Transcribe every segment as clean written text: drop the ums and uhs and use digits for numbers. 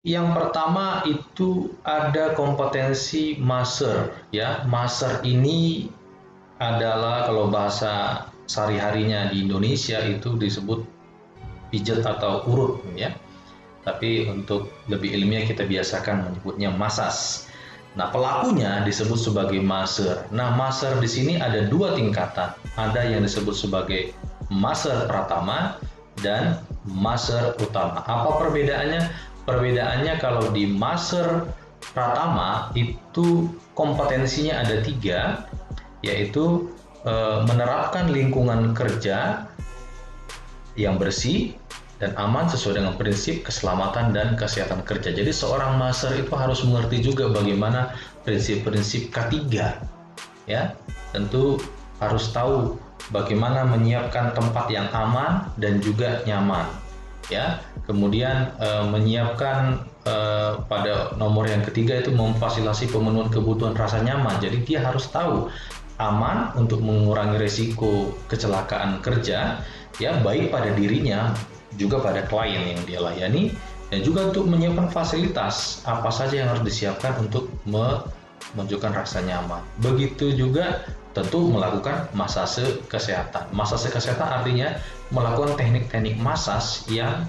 Yang pertama itu ada kompetensi master, ya. Master ini adalah kalau bahasa sehari-harinya di Indonesia itu disebut pijat atau urut, ya. Tapi untuk lebih ilmiah kita biasakan menyebutnya masas. Nah, pelakunya disebut sebagai maser. Nah, maser di sini ada dua tingkatan. Ada yang disebut sebagai maser pratama dan maser utama. Apa perbedaannya? Perbedaannya kalau di maser pratama itu kompetensinya ada tiga, yaitu menerapkan lingkungan kerja yang bersih dan aman sesuai dengan prinsip keselamatan dan kesehatan kerja. Jadi seorang master itu harus mengerti juga bagaimana prinsip-prinsip K3, ya. Tentu harus tahu bagaimana menyiapkan tempat yang aman dan juga nyaman, ya. Kemudian menyiapkan pada nomor yang ketiga itu memfasilitasi pemenuhan kebutuhan rasa nyaman. Jadi dia harus tahu aman untuk mengurangi risiko kecelakaan kerja, ya, baik pada dirinya juga pada klien yang dia layani, dan juga untuk menyiapkan fasilitas apa saja yang harus disiapkan untuk menunjukkan rasa nyaman. Begitu juga tentu melakukan masase kesehatan. Masase kesehatan artinya melakukan teknik-teknik masas yang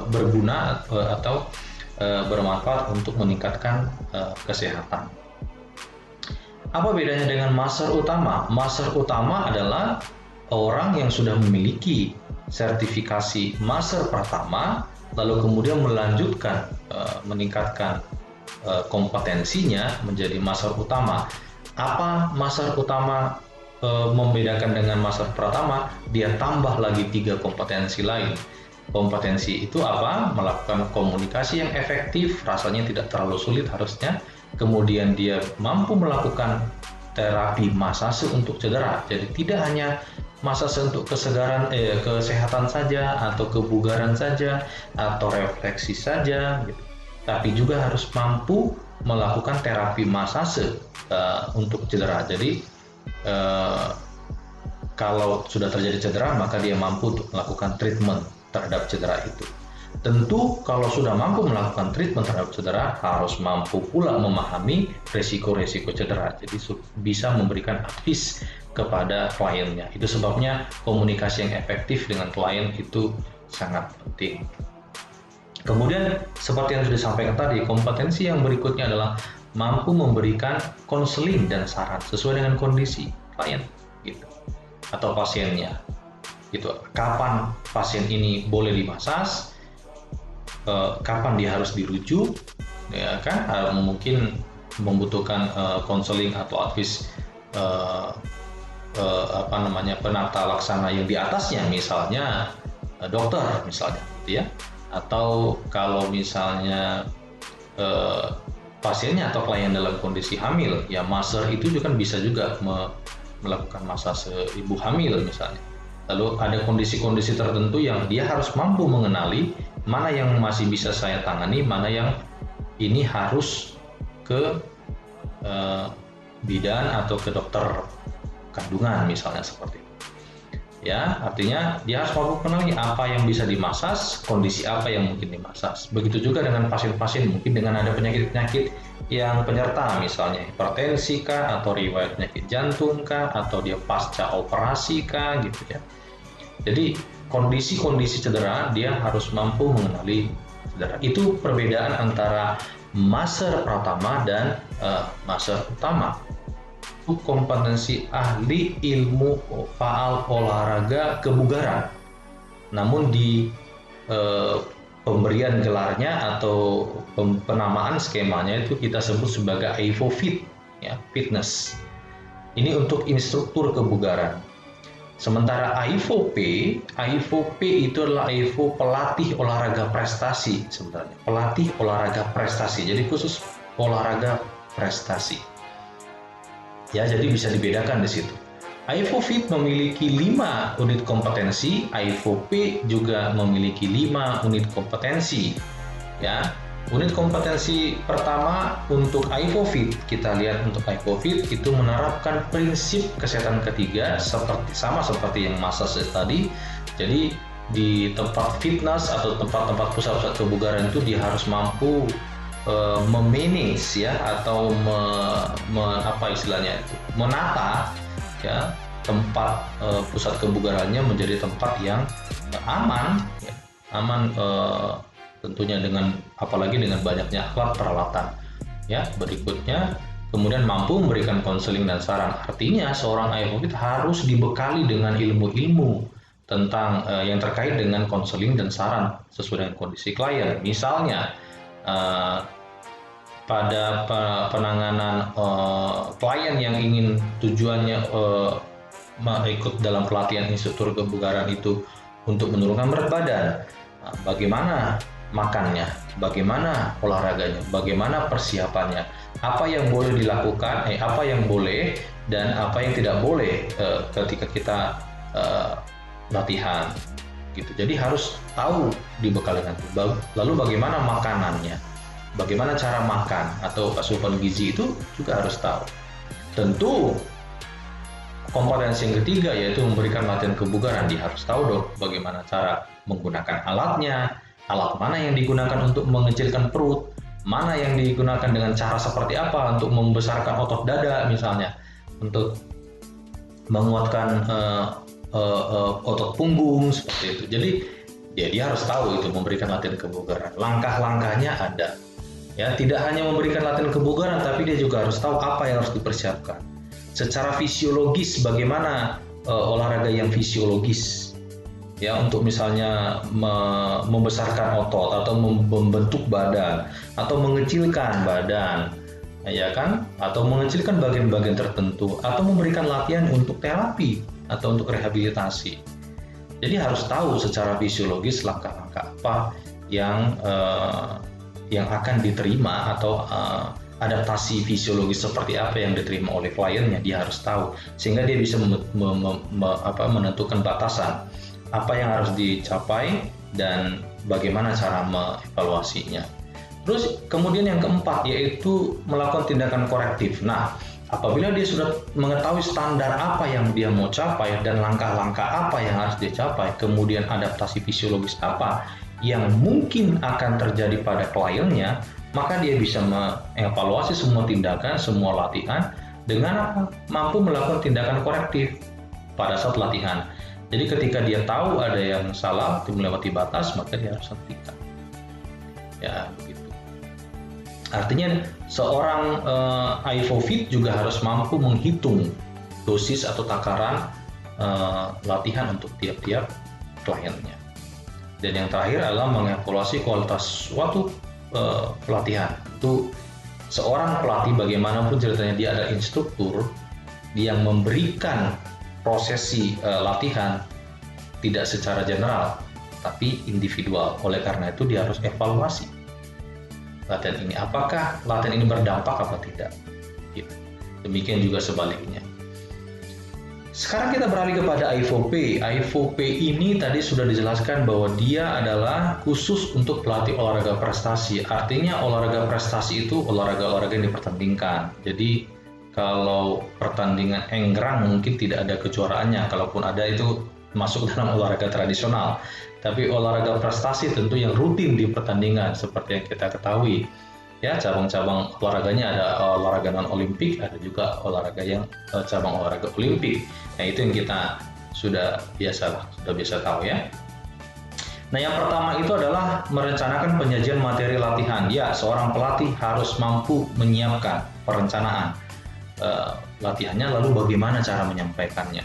berguna atau bermanfaat untuk meningkatkan kesehatan. Apa bedanya dengan master utama? Master utama adalah orang yang sudah memiliki sertifikasi master pertama, lalu kemudian melanjutkan meningkatkan kompetensinya menjadi master utama. Apa master utama membedakan dengan master pertama? Dia tambah lagi 3 kompetensi lain. Kompetensi itu apa? Melakukan komunikasi yang efektif, rasanya tidak terlalu sulit harusnya. Kemudian dia mampu melakukan terapi masase untuk cedera. Jadi tidak hanya masase untuk kesehatan saja atau kebugaran saja atau refleksi saja, gitu. Tapi juga harus mampu melakukan terapi masase untuk cedera. Jadi kalau sudah terjadi cedera, maka dia mampu untuk melakukan treatment terhadap cedera itu. Tentu kalau sudah mampu melakukan treatment terhadap cedera, harus mampu pula memahami resiko-resiko cedera. Jadi bisa memberikan advice kepada kliennya. Itu sebabnya komunikasi yang efektif dengan klien itu sangat penting. Kemudian seperti yang sudah disampaikan tadi, kompetensi yang berikutnya adalah mampu memberikan konseling dan saran sesuai dengan kondisi klien, gitu, atau pasiennya. Gitu. Kapan pasien ini boleh dimasas, kapan dia harus dirujuk, ya kan, mungkin membutuhkan konseling atau advice penata laksana yang di atasnya, misalnya dokter misalnya, gitu ya. Atau kalau misalnya pasiennya atau klien dalam kondisi hamil, ya master itu juga kan bisa juga melakukan masase ibu hamil misalnya. Lalu ada kondisi-kondisi tertentu yang dia harus mampu mengenali mana yang masih bisa saya tangani, mana yang ini harus ke bidan atau ke dokter kandungan misalnya, seperti itu. Ya, artinya dia harus mampu mengenali apa yang bisa dimasas, kondisi apa yang mungkin dimasas. Begitu juga dengan pasien-pasien mungkin dengan ada penyakit-penyakit yang penyerta, misalnya hipertensi kah, atau riwayat penyakit jantung kah, atau dia pasca operasi kah, gitu ya. Jadi kondisi-kondisi cedera dia harus mampu mengenali cedera. Itu perbedaan antara master pratama dan master utama. Itu kompetensi ahli ilmu faal olahraga kebugaran. Namun di pemberian gelarnya atau penamaan skemanya itu kita sebut sebagai AIFO Fit, ya, fitness. Ini untuk instruktur kebugaran. Sementara AIFO P itu adalah AIFO pelatih olahraga prestasi sebenarnya. Pelatih olahraga prestasi. Jadi khusus olahraga prestasi. Ya, jadi bisa dibedakan di situ. AIFO Fit memiliki 5 unit kompetensi, AIFO P juga memiliki 5 unit kompetensi. Ya, unit kompetensi pertama untuk AIFO Fit, kita lihat untuk AIFO Fit itu menerapkan prinsip kesehatan ketiga sama seperti yang masas tadi. Jadi di tempat fitness atau tempat-tempat pusat-pusat kebugaran itu dia harus mampu memanage ya, atau apa istilahnya itu, menata ya tempat pusat kebugarannya menjadi tempat yang aman ya, aman tentunya, dengan apalagi dengan banyaknya alat peralatan ya. Berikutnya kemudian mampu memberikan konseling dan saran. Artinya seorang IFOP harus dibekali dengan ilmu-ilmu tentang yang terkait dengan konseling dan saran sesuai dengan kondisi klien. Misalnya pada penanganan klien yang ingin tujuannya ikut dalam pelatihan instruktur kebugaran itu untuk menurunkan berat badan, bagaimana makannya, bagaimana olahraganya, bagaimana persiapannya, apa yang boleh dilakukan, apa yang boleh dan apa yang tidak boleh ketika kita latihan gitu. Jadi harus tahu dibekali nanti. Lalu bagaimana makanannya, bagaimana cara makan atau asupan gizi itu juga harus tahu. Tentu kompetensi yang ketiga yaitu memberikan latihan kebugaran. Dia harus tahu dong bagaimana cara menggunakan alatnya, alat mana yang digunakan untuk mengecilkan perut, mana yang digunakan dengan cara seperti apa untuk membesarkan otot dada misalnya, untuk menguatkan otot punggung seperti itu. Jadi ya dia harus tahu itu, memberikan latihan kebugaran. Langkah-langkahnya ada. Ya, tidak hanya memberikan latihan kebugaran, tapi dia juga harus tahu apa yang harus dipersiapkan. Secara fisiologis bagaimana olahraga yang fisiologis ya, untuk misalnya membesarkan otot atau membentuk badan atau mengecilkan badan ya kan, atau mengecilkan bagian-bagian tertentu, atau memberikan latihan untuk terapi atau untuk rehabilitasi. Jadi harus tahu secara fisiologis langkah-langkah apa yang akan diterima, atau adaptasi fisiologis seperti apa yang diterima oleh kliennya. Dia harus tahu sehingga dia bisa menentukan batasan apa yang harus dicapai dan bagaimana cara mengevaluasinya. Terus kemudian yang keempat yaitu melakukan tindakan korektif. Nah, apabila dia sudah mengetahui standar apa yang dia mau capai dan langkah-langkah apa yang harus dicapai, kemudian adaptasi fisiologis apa yang mungkin akan terjadi pada kliennya, maka dia bisa mengevaluasi semua tindakan, semua latihan dengan mampu melakukan tindakan korektif pada saat latihan. Jadi ketika dia tahu ada yang salah, melewati batas, maka dia harus hentikan. Ya, begitu. Artinya seorang IFOFIT juga harus mampu menghitung dosis atau takaran latihan untuk tiap-tiap kliennya. Dan yang terakhir adalah mengevaluasi kualitas suatu pelatihan. Itu seorang pelatih bagaimanapun ceritanya dia ada instruktur, dia yang memberikan prosesi latihan tidak secara general, tapi individual. Oleh karena itu dia harus evaluasi latihan ini, apakah latihan ini berdampak apa tidak. Gitu. Demikian juga sebaliknya. Sekarang kita beralih kepada IFOP. IFOP ini tadi sudah dijelaskan bahwa dia adalah khusus untuk pelatih olahraga prestasi. Artinya olahraga prestasi itu olahraga-olahraga yang dipertandingkan. Jadi kalau pertandingan enggrang mungkin tidak ada kejuaraannya, kalaupun ada itu masuk dalam olahraga tradisional. Tapi olahraga prestasi tentu yang rutin di pertandingan seperti yang kita ketahui. Ya, cabang-cabang olahraganya ada olahraga non-olimpik, ada juga olahraga yang cabang olahraga olimpik. Nah, itu yang kita sudah biasa tahu ya. Nah, yang pertama itu adalah merencanakan penyajian materi latihan. Ya, seorang pelatih harus mampu menyiapkan perencanaan latihannya, lalu bagaimana cara menyampaikannya.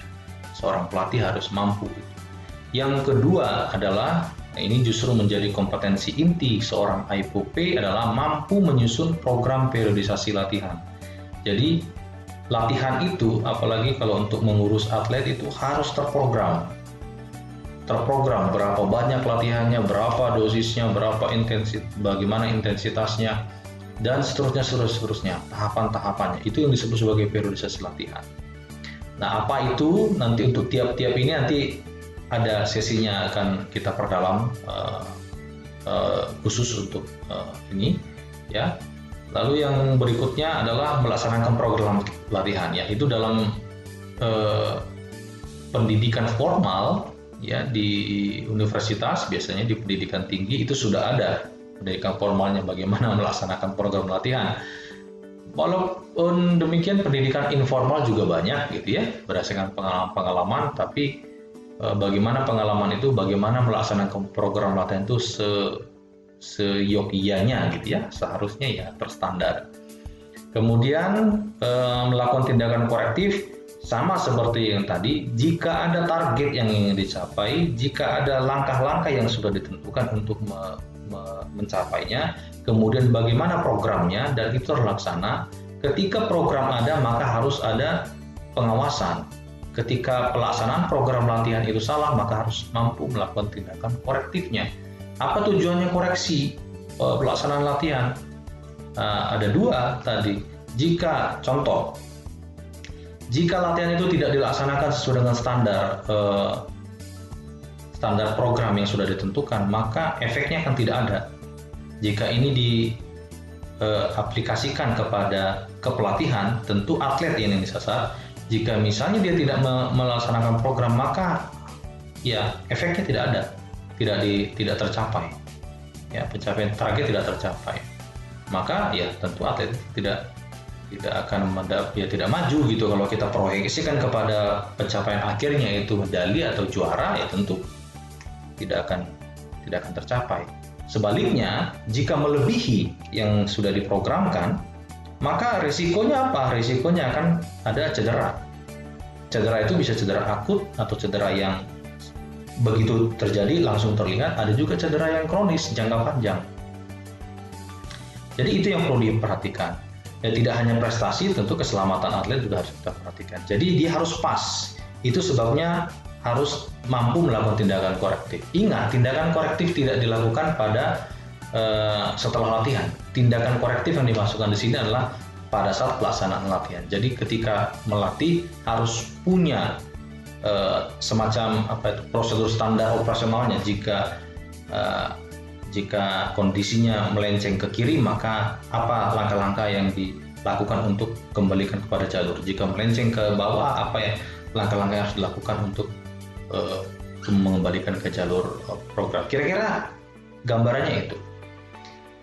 Seorang pelatih harus mampu. Yang kedua adalah, ini justru menjadi kompetensi inti seorang IFOP, adalah mampu menyusun program periodisasi latihan. Jadi latihan itu, apalagi kalau untuk mengurus atlet, itu harus terprogram berapa banyak latihannya, berapa dosisnya, bagaimana intensitasnya, dan seterusnya, tahapan-tahapannya. Itu yang disebut sebagai periodisasi latihan. Nah, apa itu nanti untuk tiap-tiap ini nanti ada sesinya akan kita perdalam khusus untuk ini ya. Lalu yang berikutnya adalah melaksanakan program latihan ya. Itu dalam pendidikan formal ya di universitas, biasanya di pendidikan tinggi itu sudah ada pendidikan formalnya bagaimana melaksanakan program latihan. Walaupun demikian pendidikan informal juga banyak gitu ya, berdasarkan pengalaman-pengalaman, tapi bagaimana pengalaman itu, bagaimana melaksanakan program latihan itu seyogyanya gitu ya, seharusnya ya terstandar. Kemudian melakukan tindakan korektif sama seperti yang tadi, jika ada target yang ingin dicapai, jika ada langkah-langkah yang sudah ditentukan untuk mencapainya, kemudian bagaimana programnya dan itu terlaksana. Ketika program ada, maka harus ada pengawasan. Ketika pelaksanaan program latihan itu salah, maka harus mampu melakukan tindakan korektifnya. Apa tujuannya koreksi pelaksanaan latihan? Ada dua tadi. Jika contoh, jika latihan itu tidak dilaksanakan sesuai dengan standar program yang sudah ditentukan, maka efeknya akan tidak ada. Jika ini diaplikasikan kepada kepelatihan, tentu atlet yang disasar. Jika misalnya dia tidak melaksanakan program, maka ya efeknya tidak ada, tidak tercapai. Ya, pencapaian target tidak tercapai. Maka ya tentu atlet tidak akan tidak maju gitu. Kalau kita proyeksikan kepada pencapaian akhirnya yaitu medali atau juara, ya tentu tidak akan tercapai. Sebaliknya, jika melebihi yang sudah diprogramkan, maka risikonya apa? Risikonya akan ada cedera. Cedera itu bisa cedera akut atau cedera yang begitu terjadi langsung terlihat, ada juga cedera yang kronis jangka panjang. Jadi itu yang perlu diperhatikan. Ya, tidak hanya prestasi, tentu keselamatan atlet juga harus kita perhatikan. Jadi dia harus pas. Itu sebabnya harus mampu melakukan tindakan korektif. Ingat, tindakan korektif tidak dilakukan pada setelah latihan. Tindakan korektif yang dimasukkan di sini adalah pada saat pelaksanaan latihan. Jadi ketika melatih harus punya semacam prosedur standar operasionalnya. Jika kondisinya melenceng ke kiri, maka apa langkah-langkah yang dilakukan untuk kembalikan kepada jalur. Jika melenceng ke bawah, apa ya langkah-langkah yang harus dilakukan untuk mengembalikan ke jalur program. Kira-kira gambarannya itu.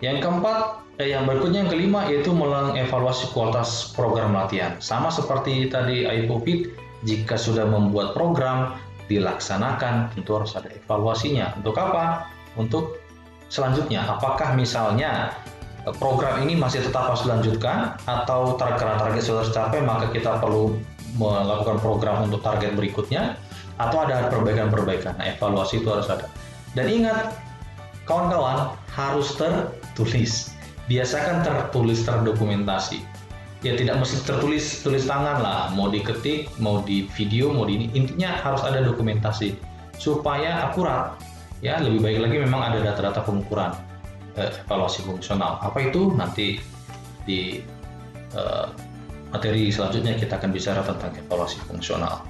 Yang keempat, yang berikutnya yang kelima, yaitu mengevaluasi kualitas program latihan. Sama seperti tadi IPOFIT, jika sudah membuat program, dilaksanakan, tentu harus ada evaluasinya. Untuk apa? Untuk selanjutnya, apakah misalnya program ini masih tetap harus dilanjutkan atau karena target sudah tercapai maka kita perlu melakukan program untuk target berikutnya, atau ada perbaikan-perbaikan. Nah, evaluasi itu harus ada. Dan ingat, kawan-kawan, harus tertulis. Biasakan tertulis, terdokumentasi. Ya tidak mesti tulis tangan lah, mau diketik, mau di video, mau di ini. Intinya harus ada dokumentasi supaya akurat. Ya, lebih baik lagi memang ada data-data pengukuran evaluasi fungsional. Apa itu? Nanti di materi selanjutnya kita akan bicara tentang evaluasi fungsional.